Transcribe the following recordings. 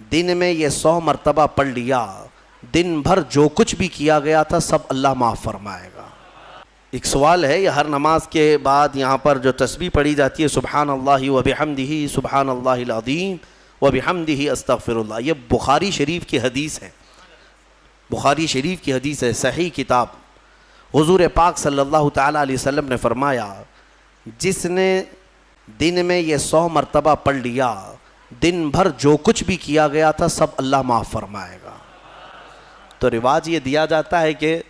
دن میں یہ 100 مرتبہ پڑھ لیا، دن بھر جو کچھ بھی کیا گیا تھا سب اللہ معاف فرمائے گا۔ ایک سوال ہے، یہ ہر نماز کے بعد یہاں پر جو تسبیح پڑھی جاتی ہے سبحان اللہ و بحمدہ سبحان اللہ العظیم و بحمدہ استغفر اللہ، یہ بخاری شریف کی حدیث ہے، بخاری شریف کی حدیث ہے، صحیح کتاب۔ حضور پاک صلی اللہ تعالیٰ علیہ وسلم نے فرمایا جس نے دن میں یہ 100 مرتبہ پڑھ لیا، دن بھر جو کچھ بھی کیا گیا تھا سب اللہ معاف فرمائے گا۔ تو رواج یہ دیا جاتا ہے کہ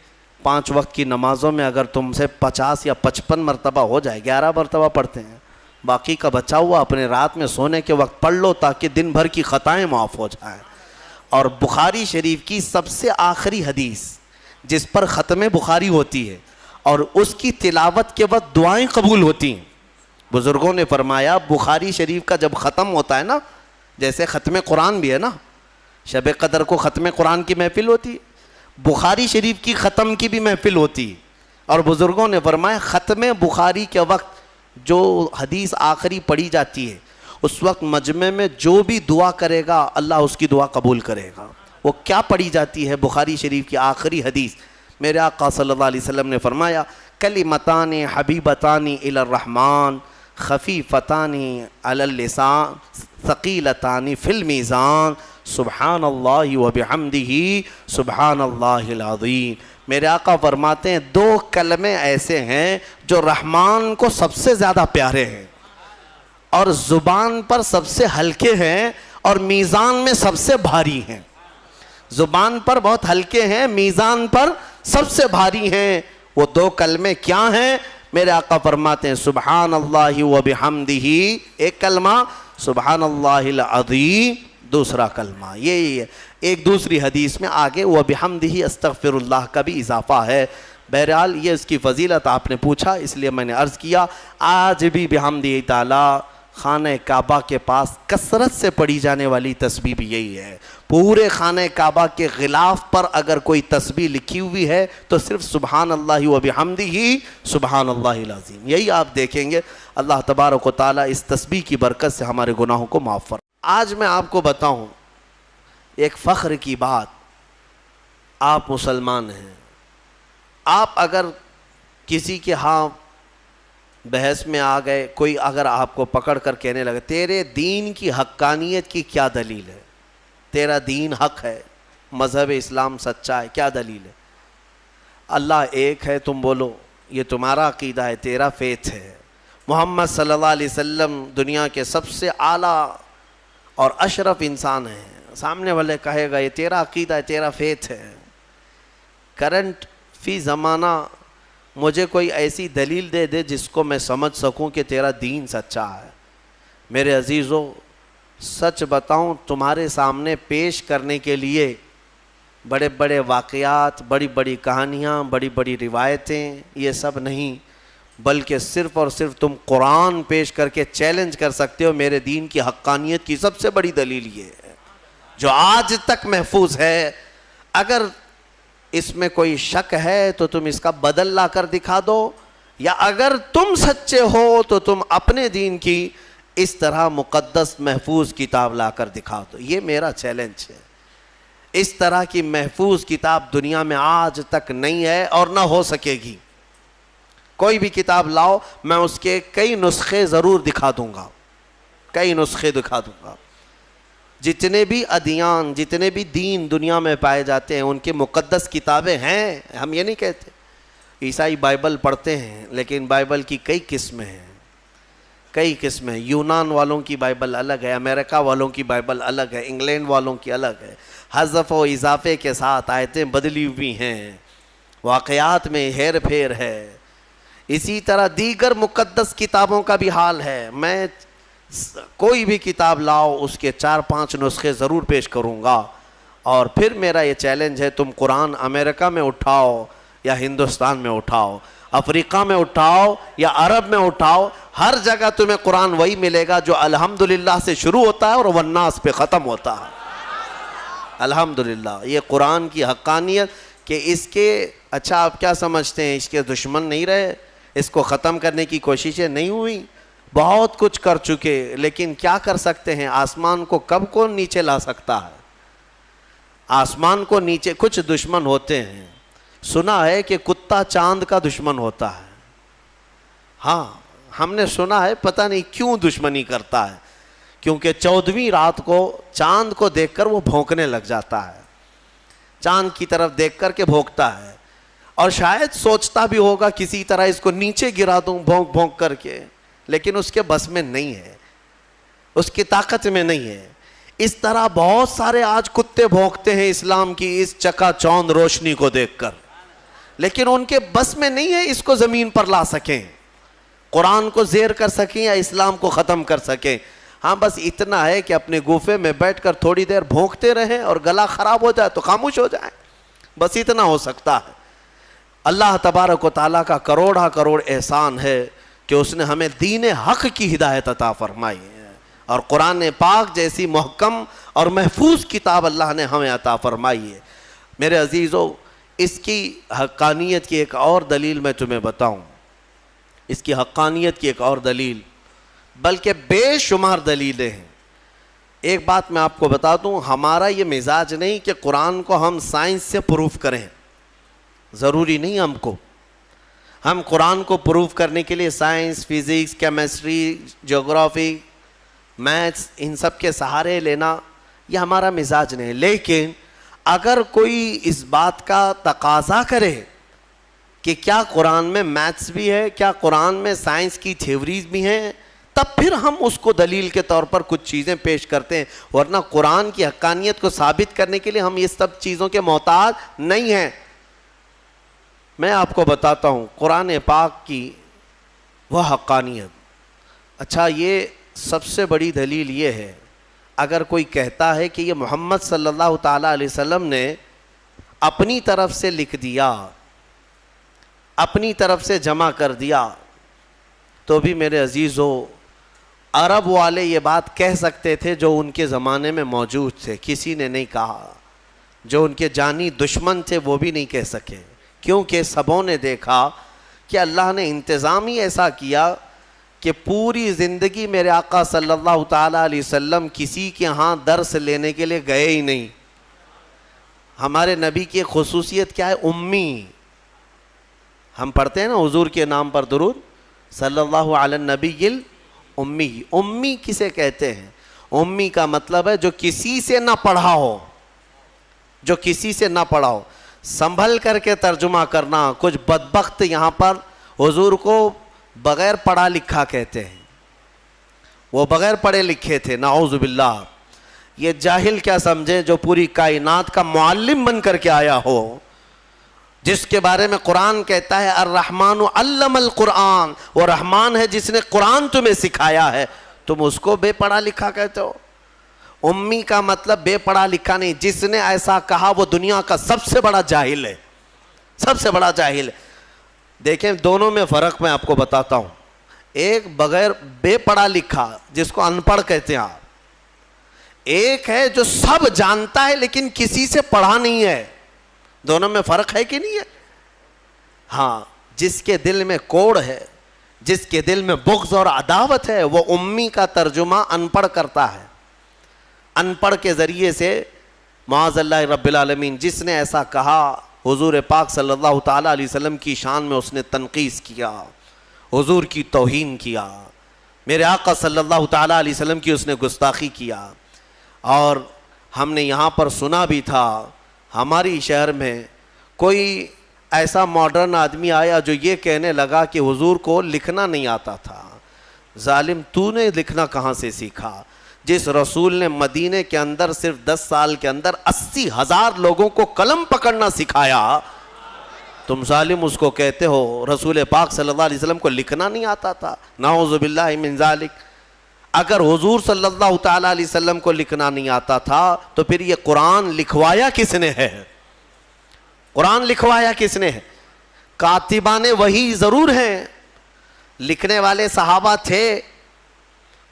5 وقت کی نمازوں میں اگر تم سے 50 یا 55 مرتبہ ہو جائے، 11 مرتبہ پڑھتے ہیں، باقی کا بچا ہوا اپنے رات میں سونے کے وقت پڑھ لو تاکہ دن بھر کی خطائیں معاف ہو جائیں۔ اور بخاری شریف کی سب سے آخری حدیث جس پر ختم بخاری ہوتی ہے اور اس کی تلاوت کے وقت دعائیں قبول ہوتی ہیں، بزرگوں نے فرمایا بخاری شریف کا جب ختم ہوتا ہے نا، جیسے ختم قرآن بھی ہے نا، شب قدر کو ختم قرآن کی محفل ہوتی ہے، بخاری شریف کی ختم کی بھی محفل ہوتی ہے، اور بزرگوں نے فرمایا ختم بخاری کے وقت جو حدیث آخری پڑھی جاتی ہے اس وقت مجمع میں جو بھی دعا کرے گا اللہ اس کی دعا قبول کرے گا۔ وہ کیا پڑھی جاتی ہے؟ بخاری شریف کی آخری حدیث، میرے آقا صلی اللہ علیہ وسلم نے فرمایا کلمتان حبیبتان الی الرحمن خفیفتان علی اللسان ثقیلتان فی المیزان سبحان اللہ و بحمدہ سبحان اللہ العظیم۔ میرے آقا فرماتے ہیں 2 کلمے ایسے ہیں جو رحمان کو سب سے زیادہ پیارے ہیں اور زبان پر سب سے ہلکے ہیں اور میزان میں سب سے بھاری ہیں۔ زبان پر بہت ہلکے ہیں، میزان پر سب سے بھاری ہیں۔ وہ 2 کلمے کیا ہیں؟ میرے آقا فرماتے ہیں سبحان اللہ و بحمدہ ایک کلمہ، سبحان اللہ العظیم دوسرا کلمہ۔ یہی ہے۔ ایک دوسری حدیث میں آگے و بحمدہ استغفر اللہ کا بھی اضافہ ہے۔ بہرحال یہ اس کی فضیلت آپ نے پوچھا اس لیے میں نے عرض کیا۔ آج بھی بحمدہ تعالی خانہ کعبہ کے پاس کثرت سے پڑھی جانے والی تسبیح بھی یہی ہے۔ پورے خانہ کعبہ کے غلاف پر اگر کوئی تسبیح لکھی ہوئی ہے تو صرف سبحان اللہ و بحمدہ سبحان اللہ العظیم، یہی آپ دیکھیں گے۔ اللہ تبارک و تعالیٰ اس تسبیح کی برکت سے ہمارے گناہوں کو معاف فرمائے۔ آج میں آپ کو بتاؤں ایک فخر کی بات، آپ مسلمان ہیں، آپ اگر کسی کے ہاں بحث میں آ گئے، کوئی اگر آپ کو پکڑ کر کہنے لگے تیرے دین کی حقانیت کی کیا دلیل ہے، تیرا دین حق ہے، مذہب اسلام سچا ہے، کیا دلیل ہے؟ اللہ ایک ہے، تم بولو یہ تمہارا عقیدہ ہے، تیرا فیتھ ہے۔ محمد صلی اللہ علیہ وسلم دنیا کے سب سے اعلیٰ اور اشرف انسان ہیں، سامنے والے کہے گا یہ تیرا عقیدہ ہے، تیرا فیتھ ہے۔ کرنٹ فی زمانہ مجھے کوئی ایسی دلیل دے دے جس کو میں سمجھ سکوں کہ تیرا دین سچا ہے۔ میرے عزیزو سچ بتاؤں تمہارے سامنے پیش کرنے کے لیے بڑے بڑے واقعات، بڑی بڑی کہانیاں، بڑی بڑی روایتیں یہ سب نہیں، بلکہ صرف اور صرف تم قرآن پیش کر کے چیلنج کر سکتے ہو میرے دین کی حقانیت کی سب سے بڑی دلیل یہ ہے جو آج تک محفوظ ہے۔ اگر اس میں کوئی شک ہے تو تم اس کا بدل لا کر دکھا دو، یا اگر تم سچے ہو تو تم اپنے دین کی اس طرح مقدس محفوظ کتاب لا کر دکھا دو۔ یہ میرا چیلنج ہے۔ اس طرح کی محفوظ کتاب دنیا میں آج تک نہیں ہے اور نہ ہو سکے گی۔ کوئی بھی کتاب لاؤ میں اس کے کئی نسخے ضرور دکھا دوں گا، کئی نسخے دکھا دوں گا۔ جتنے بھی ادیان، جتنے بھی دین دنیا میں پائے جاتے ہیں ان کی مقدس کتابیں ہیں، ہم یہ نہیں کہتے۔ عیسائی بائبل پڑھتے ہیں لیکن بائبل کی کئی قسمیں ہیں، کئی قسمیں۔ یونان والوں کی بائبل الگ ہے، امریکہ والوں کی بائبل الگ ہے، انگلینڈ والوں کی الگ ہے، حذف و اضافے کے ساتھ آیتیں بدلی ہوئی ہیں، واقعات میں ہیر پھیر ہے۔ اسی طرح دیگر مقدس کتابوں کا بھی حال ہے۔ میں کوئی بھی کتاب لاؤ اس کے 4-5 نسخے ضرور پیش کروں گا، اور پھر میرا یہ چیلنج ہے تم قرآن امریکہ میں اٹھاؤ یا ہندوستان میں اٹھاؤ، افریقہ میں اٹھاؤ یا عرب میں اٹھاؤ، ہر جگہ تمہیں قرآن وہی ملے گا جو الحمدللہ سے شروع ہوتا ہے اور والناس پہ ختم ہوتا ہے۔ الحمدللہ یہ قرآن کی حقانیت کہ اس کے اچھا آپ کیا سمجھتے ہیں اس کے دشمن نہیں رہے، اس کو ختم کرنے کی کوششیں نہیں ہوئی؟ بہت کچھ کر چکے، لیکن کیا کر سکتے ہیں؟ آسمان کو کب کون نیچے لا سکتا ہے؟ آسمان کو نیچے کچھ دشمن ہوتے ہیں، سنا ہے کہ کتا چاند کا دشمن ہوتا ہے. ہاں ہم نے سنا ہے، پتہ نہیں کیوں دشمنی کرتا ہے، کیونکہ 14ویں رات کو چاند کو دیکھ کر وہ بھونکنے لگ جاتا ہے، چاند کی طرف دیکھ کر کے بھونکتا ہے، اور شاید سوچتا بھی ہوگا کسی طرح اس کو نیچے گرا دوں بھونک بھونک کر کے، لیکن اس کے بس میں نہیں ہے، اس کی طاقت میں نہیں ہے. اس طرح بہت سارے آج کتے بھونکتے ہیں اسلام کی اس چکا چوند روشنی کو دیکھ کر، لیکن ان کے بس میں نہیں ہے اس کو زمین پر لا سکیں، قرآن کو زیر کر سکیں یا اسلام کو ختم کر سکیں. ہاں بس اتنا ہے کہ اپنے گوفے میں بیٹھ کر تھوڑی دیر بھونکتے رہیں، اور گلا خراب ہو جائے تو خاموش ہو جائیں، بس اتنا ہو سکتا ہے. اللہ تبارک و تعالیٰ کا کروڑا کروڑ احسان ہے کہ اس نے ہمیں دین حق کی ہدایت عطا فرمائی ہے، اور قرآن پاک جیسی محکم اور محفوظ کتاب اللہ نے ہمیں عطا فرمائی ہے. میرے عزیزو، اس کی حقانیت کی ایک اور دلیل میں تمہیں بتاؤں، اس کی حقانیت کی ایک اور دلیل، بلکہ بے شمار دلیلیں ہیں. ایک بات میں آپ کو بتا دوں، ہمارا یہ مزاج نہیں کہ قرآن کو ہم سائنس سے پروف کریں، ضروری نہیں ہم قرآن کو پروف کرنے کے لیے سائنس، فزکس، کیمسٹری، جغرافی، میتھس ان سب کے سہارے لینا یہ ہمارا مزاج نہیں. لیکن اگر کوئی اس بات کا تقاضا کرے کہ کیا قرآن میں میتھس بھی ہے، کیا قرآن میں سائنس کی تھیوریز بھی ہیں، تب پھر ہم اس کو دلیل کے طور پر کچھ چیزیں پیش کرتے ہیں، ورنہ قرآن کی حقانیت کو ثابت کرنے کے لیے ہم یہ سب چیزوں کے محتاج نہیں ہیں. میں آپ کو بتاتا ہوں قرآن پاک کی وہ حقانیت. اچھا، یہ سب سے بڑی دلیل یہ ہے، اگر کوئی کہتا ہے کہ یہ محمد صلی اللہ تعالیٰ علیہ وسلم نے اپنی طرف سے لکھ دیا، اپنی طرف سے جمع کر دیا، تو بھی میرے عزیزو عرب والے یہ بات کہہ سکتے تھے جو ان کے زمانے میں موجود تھے، کسی نے نہیں کہا. جو ان کے جانی دشمن تھے وہ بھی نہیں کہہ سکے، کیونکہ سبوں نے دیکھا کہ اللہ نے انتظام ہی ایسا کیا کہ پوری زندگی میرے آقا صلی اللہ تعالیٰ علیہ وسلم کسی کے ہاں درس لینے کے لیے گئے ہی نہیں. ہمارے نبی کی خصوصیت کیا ہے؟ امی. ہم پڑھتے ہیں نا حضور کے نام پر درود، صلی اللہ علی النبی امی. امی کسے کہتے ہیں؟ امی کا مطلب ہے جو کسی سے نہ پڑھا ہو، جو کسی سے نہ پڑھا ہو. سنبھل کر کے ترجمہ کرنا. کچھ بدبخت یہاں پر حضور کو بغیر پڑھا لکھا کہتے ہیں، وہ بغیر پڑھے لکھے تھے، نعوذ باللہ. یہ جاہل کیا سمجھے جو پوری کائنات کا معلم بن کر کے آیا ہو، جس کے بارے میں قرآن کہتا ہے الرحمن علم القرآن، وہ رحمان ہے جس نے قرآن تمہیں سکھایا ہے، تم اس کو بے پڑھا لکھا کہتے ہو. امی کا مطلب بے پڑھا لکھا نہیں. جس نے ایسا کہا وہ دنیا کا سب سے بڑا جاہل ہے، سب سے بڑا جاہل ہے. دیکھیں دونوں میں فرق میں آپ کو بتاتا ہوں. ایک بغیر بے پڑھا لکھا جس کو ان پڑھ کہتے ہیں آپ، ایک ہے جو سب جانتا ہے لیکن کسی سے پڑھا نہیں ہے. دونوں میں فرق ہے کہ نہیں ہے؟ ہاں، جس کے دل میں کوڑ ہے، جس کے دل میں بغض اور عداوت ہے، وہ امی کا ترجمہ ان پڑھ کرتا ہے. ان پڑھ کے ذریعے سے معاذ اللہ رب العالمین جس نے ایسا کہا، حضور پاک صلی اللہ تعالیٰ علیہ وسلم کی شان میں اس نے تنقیص کیا، حضور کی توہین کیا، میرے آقا صلی اللہ تعالیٰ علیہ وسلم کی اس نے گستاخی کیا. اور ہم نے یہاں پر سنا بھی تھا، ہماری شہر میں کوئی ایسا ماڈرن آدمی آیا جو یہ کہنے لگا کہ حضور کو لکھنا نہیں آتا تھا. ظالم، تو نے لکھنا کہاں سے سیکھا؟ جس رسول نے مدینے کے اندر صرف 10 سال کے اندر 80,000 لوگوں کو قلم پکڑنا سکھایا، تم ظالم اس کو کہتے ہو رسول پاک صلی اللہ علیہ وسلم کو لکھنا نہیں آتا تھا؟ نعوذ باللہ من ذالک. اگر حضور صلی اللہ تعالیٰ علیہ وسلم کو لکھنا نہیں آتا تھا تو پھر یہ قرآن لکھوایا کس نے ہے؟ قرآن لکھوایا کس نے ہے؟ کاتبان وحی ضرور ہیں، لکھنے والے صحابہ تھے،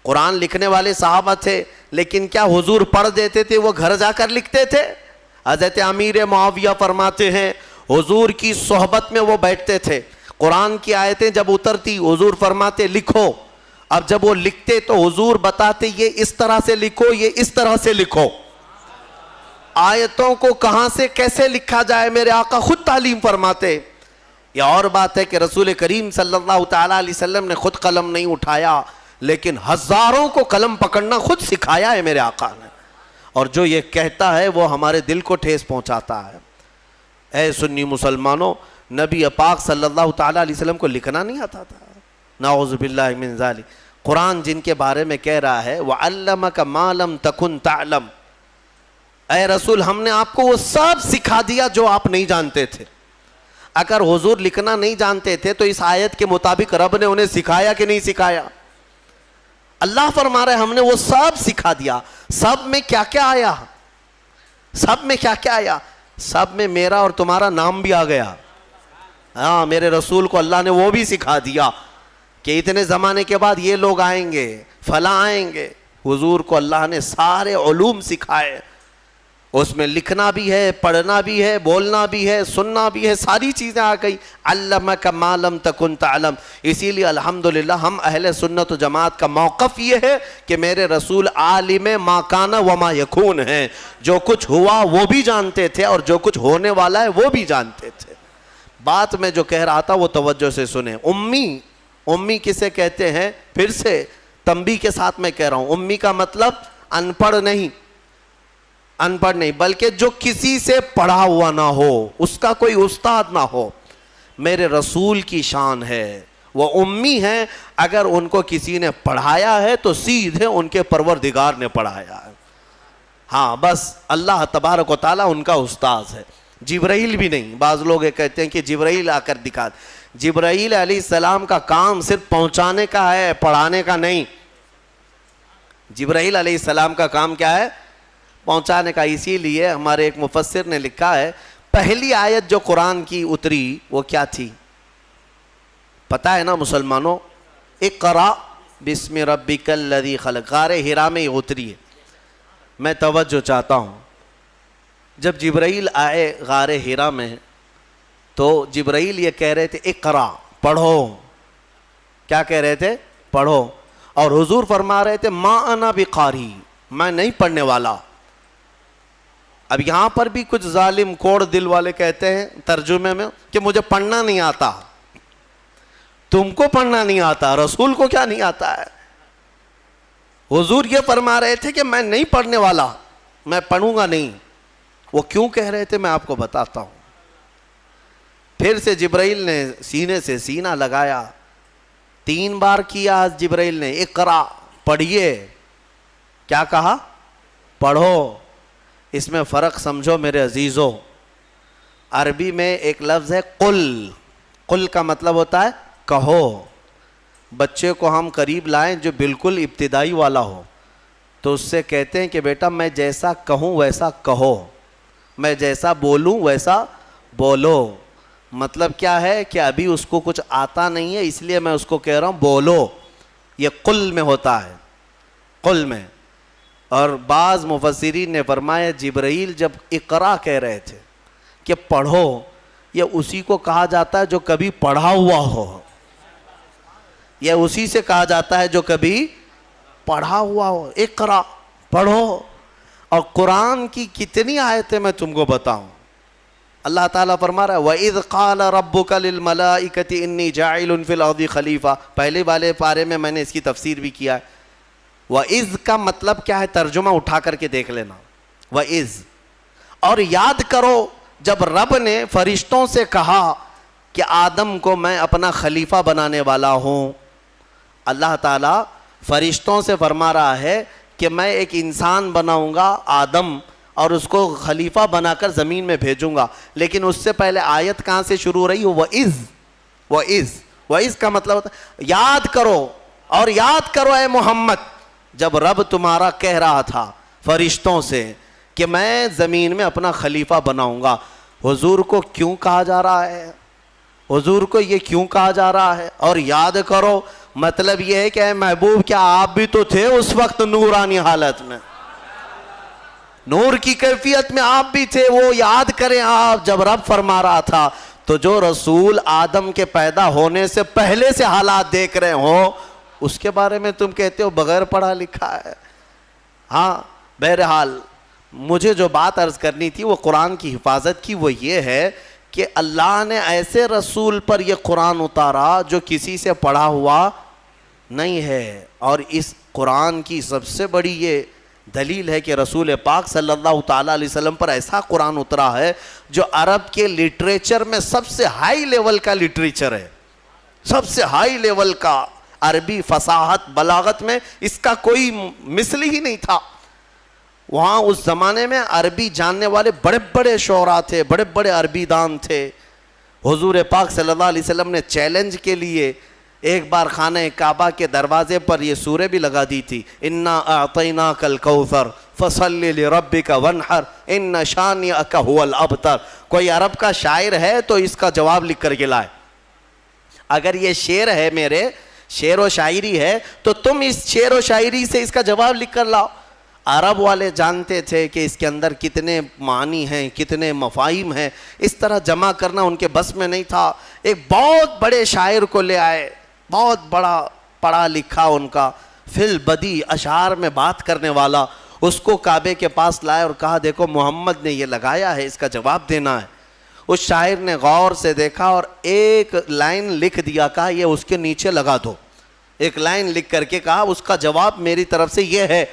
قرآن لکھنے والے صحابہ تھے، لیکن کیا حضور پڑھ دیتے تھے وہ گھر جا کر لکھتے تھے؟ حضرت امیر معاویہ فرماتے ہیں حضور کی صحبت میں وہ بیٹھتے تھے، قرآن کی آیتیں جب اترتی حضور فرماتے لکھو، اب جب وہ لکھتے تو حضور بتاتے یہ اس طرح سے لکھو، یہ اس طرح سے لکھو. آیتوں کو کہاں سے کیسے لکھا جائے میرے آقا خود تعلیم فرماتے. یہ اور بات ہے کہ رسول کریم صلی اللہ تعالیٰ علیہ وسلم نے خود قلم نہیں اٹھایا، لیکن ہزاروں کو قلم پکڑنا خود سکھایا ہے میرے آقا نے. اور جو یہ کہتا ہے وہ ہمارے دل کو ٹھیس پہنچاتا ہے. اے سنی مسلمانوں، نبی پاک صلی اللہ تعالیٰ علیہ وسلم کو لکھنا نہیں آتا تھا. نعوذ باللہ من ذالک. قرآن جن کے بارے میں کہہ رہا ہے وَعَلَّمَكَ مَا لَمْ تَكُنْ تَعْلَمْ، اے رسول ہم نے آپ کو وہ سب سکھا دیا جو آپ نہیں جانتے تھے. اگر حضور لکھنا نہیں جانتے تھے تو اس آیت کے مطابق رب نے انہیں سکھایا کہ نہیں سکھایا؟ اللہ فرما رہے ہم نے وہ سب سکھا دیا. سب میں کیا کیا آیا؟ سب میں کیا کیا آیا؟ سب میں میرا اور تمہارا نام بھی آ گیا. ہاں، میرے رسول کو اللہ نے وہ بھی سکھا دیا کہ اتنے زمانے کے بعد یہ لوگ آئیں گے، فلاں آئیں گے. حضور کو اللہ نے سارے علوم سکھائے. اس میں لکھنا بھی ہے، پڑھنا بھی ہے، بولنا بھی ہے، سننا بھی ہے، ساری چیزیں آ گئی. علمک ما لم تکن تعلم. اسی لیے الحمدللہ ہم اہل سنت و جماعت کا موقف یہ ہے کہ میرے رسول عالم ما کان و ما یکون ہیں. جو کچھ ہوا وہ بھی جانتے تھے اور جو کچھ ہونے والا ہے وہ بھی جانتے تھے. بات میں جو کہہ رہا تھا وہ توجہ سے سنیں. امی کسے کہتے ہیں؟ پھر سے تنبیہ کے ساتھ میں کہہ رہا ہوں، امی کا مطلب ان پڑھ نہیں، بلکہ جو کسی سے پڑھا ہوا نہ ہو، اس کا کوئی استاد نہ ہو. میرے رسول کی شان ہے وہ امی ہیں. اگر ان کو کسی نے پڑھایا ہے تو سیدھے ان کے پروردگار نے پڑھایا ہے. ہاں بس اللہ تبارک و تعالیٰ ان کا استاذ ہے، جبرائیل بھی نہیں. بعض لوگ یہ کہتے ہیں کہ جبرائیل آ کر دکھا. جبرائیل علیہ السلام کا کام صرف پہنچانے کا ہے، پڑھانے کا نہیں. جبرائیل علیہ السلام کا کام کیا ہے؟ پہنچانے کا. اسی لیے ہمارے ایک مفسر نے لکھا ہے پہلی آیت جو قرآن کی اتری وہ کیا تھی پتہ ہے نا مسلمانوں؟ اقرا بسم ربک الذی خلق. غار حرا میں یہ اتری ہے. میں توجہ چاہتا ہوں، جب جبرائیل آئے غار حرا میں تو جبرائیل یہ کہہ رہے تھے اقرا، پڑھو. کیا کہہ رہے تھے؟ پڑھو. اور حضور فرما رہے تھے ما انا بقاری، میں نہیں پڑھنے والا. اب یہاں پر بھی کچھ ظالم کوڑ دل والے کہتے ہیں ترجمے میں کہ مجھے پڑھنا نہیں آتا. تم کو پڑھنا نہیں آتا، رسول کو کیا نہیں آتا ہے؟ حضور یہ فرما رہے تھے کہ میں نہیں پڑھنے والا، میں پڑھوں گا نہیں. وہ کیوں کہہ رہے تھے میں آپ کو بتاتا ہوں. پھر سے جبرائیل نے سینے سے سینہ لگایا، 3 بار کیا جبرائیل نے اقرا، پڑھیے. کیا کہا؟ پڑھو. اس میں فرق سمجھو میرے عزیزوں. عربی میں ایک لفظ ہے قل. قل کا مطلب ہوتا ہے کہو. بچے کو ہم قریب لائیں جو بالکل ابتدائی والا ہو تو اس سے کہتے ہیں کہ بیٹا میں جیسا کہوں ویسا کہو، میں جیسا بولوں ویسا بولو. مطلب کیا ہے کہ ابھی اس کو کچھ آتا نہیں ہے اس لیے میں اس کو کہہ رہا ہوں بولو. یہ قل میں ہوتا ہے، قل میں. اور بعض مفسرین نے فرمایا جبرائیل جب اقرا کہہ رہے تھے کہ پڑھو، یہ اسی کو کہا جاتا ہے جو کبھی پڑھا ہوا ہو. یہ اسی سے کہا جاتا ہے جو کبھی پڑھا ہوا ہو. اقرا، پڑھو. اور قرآن کی کتنی آیتیں میں تم کو بتاؤں. اللہ تعالیٰ فرما رہا ہے وَإِذْ قَالَ رَبُّكَ لِلْمَلَائِكَةِ إِنِّي جَاعِلٌ فِي الْأَرْضِ خَلِيفَةً. پہلے والے پارے میں میں نے اس کی تفسیر بھی کیا ہے. وَإِذْ کا مطلب کیا ہے؟ ترجمہ اٹھا کر کے دیکھ لینا. وَإِذْ، اور یاد کرو جب رب نے فرشتوں سے کہا کہ آدم کو میں اپنا خلیفہ بنانے والا ہوں. اللہ تعالیٰ فرشتوں سے فرما رہا ہے کہ میں ایک انسان بناؤں گا آدم اور اس کو خلیفہ بنا کر زمین میں بھیجوں گا. لیکن اس سے پہلے آیت کہاں سے شروع ہو رہی ہو؟ وَإِذْ کا مطلب ہوتا ہے یاد کرو. اور یاد کرو اے محمد جب رب تمہارا کہہ رہا تھا فرشتوں سے کہ میں زمین میں اپنا خلیفہ بناؤں گا. حضور کو کیوں کہا جا رہا ہے؟ حضور کو یہ کیوں کہا جا رہا ہے؟ اور یاد کرو مطلب یہ ہے کہ اے محبوب کیا آپ بھی تو تھے اس وقت نورانی حالت میں، نور کی کیفیت میں آپ بھی تھے. وہ یاد کریں آپ جب رب فرما رہا تھا تو جو رسول آدم کے پیدا ہونے سے پہلے سے حالات دیکھ رہے ہوں اس کے بارے میں تم کہتے ہو بغیر پڑھا لکھا ہے. ہاں بہرحال مجھے جو بات عرض کرنی تھی وہ قرآن کی حفاظت کی، وہ یہ ہے کہ اللہ نے ایسے رسول پر یہ قرآن اتارا جو کسی سے پڑھا ہوا نہیں ہے. اور اس قرآن کی سب سے بڑی یہ دلیل ہے کہ رسول پاک صلی اللہ تعالیٰ علیہ وسلم پر ایسا قرآن اترا ہے جو عرب کے لٹریچر میں سب سے ہائی لیول کا لٹریچر ہے، سب سے ہائی لیول کا. عربی فصاحت بلاغت میں اس کا کوئی مثل ہی نہیں تھا. وہاں اس زمانے میں عربی جاننے والے بڑے بڑے شعراء تھے، بڑے بڑے عربی دان تھے. حضور پاک صلی اللہ علیہ وسلم نے چیلنج کے لیے ایک بار خانہ کعبہ کے دروازے پر یہ سورہ بھی لگا دی تھی، انا اعطیناک الکوثر فصل لربک وانحر ان شانئک ھو الابتر. کوئی عرب کا شاعر ہے تو اس کا جواب لکھ کر کے لائے. اگر یہ شعر ہے، میرے شعر و شاعری ہے، تو تم اس شعر و شاعری سے اس کا جواب لکھ کر لاؤ. عرب والے جانتے تھے کہ اس کے اندر کتنے معنی ہیں، کتنے مفاہیم ہیں، اس طرح جمع کرنا ان کے بس میں نہیں تھا. ایک بہت بڑے شاعر کو لے آئے، بہت بڑا پڑھا لکھا ان کا فی البدی اشعار میں بات کرنے والا، اس کو کعبے کے پاس لائے اور کہا دیکھو محمد نے یہ لگایا ہے، اس کا جواب دینا ہے. اس شاعر نے غور سے دیکھا اور ایک لائن لکھ دیا، کہا یہ اس کے نیچے لگا دو. ایک لائن لکھ کر کے کہا اس کا جواب میری طرف سے یہ ہے.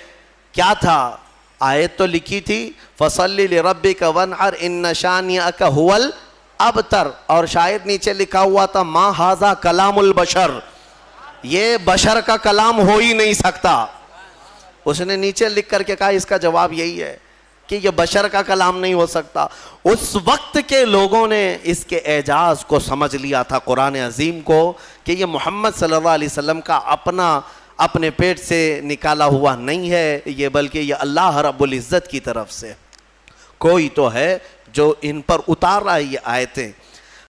کیا تھا؟ آیت تو لکھی تھی فَصَلِّ لِرَبِّكَ وَانْحَرْ إِنَّ شَانِئَكَ هُوَ الْأَبْتَرُ، اور شاعر نیچے لکھا ہوا تھا مَا هَذَا کلام البشر، یہ بشر کا کلام ہو ہی نہیں سکتا. اس نے نیچے لکھ کر کے کہا اس کا جواب یہی ہے کہ یہ بشر کا کلام نہیں ہو سکتا. اس وقت کے لوگوں نے اس کے اعجاز کو سمجھ لیا تھا قرآن عظیم کو، کہ یہ محمد صلی اللہ علیہ وسلم کا اپنے پیٹ سے نکالا ہوا نہیں ہے یہ، بلکہ یہ اللہ رب العزت کی طرف سے کوئی تو ہے جو ان پر اتار رہا ہے یہ آیتیں.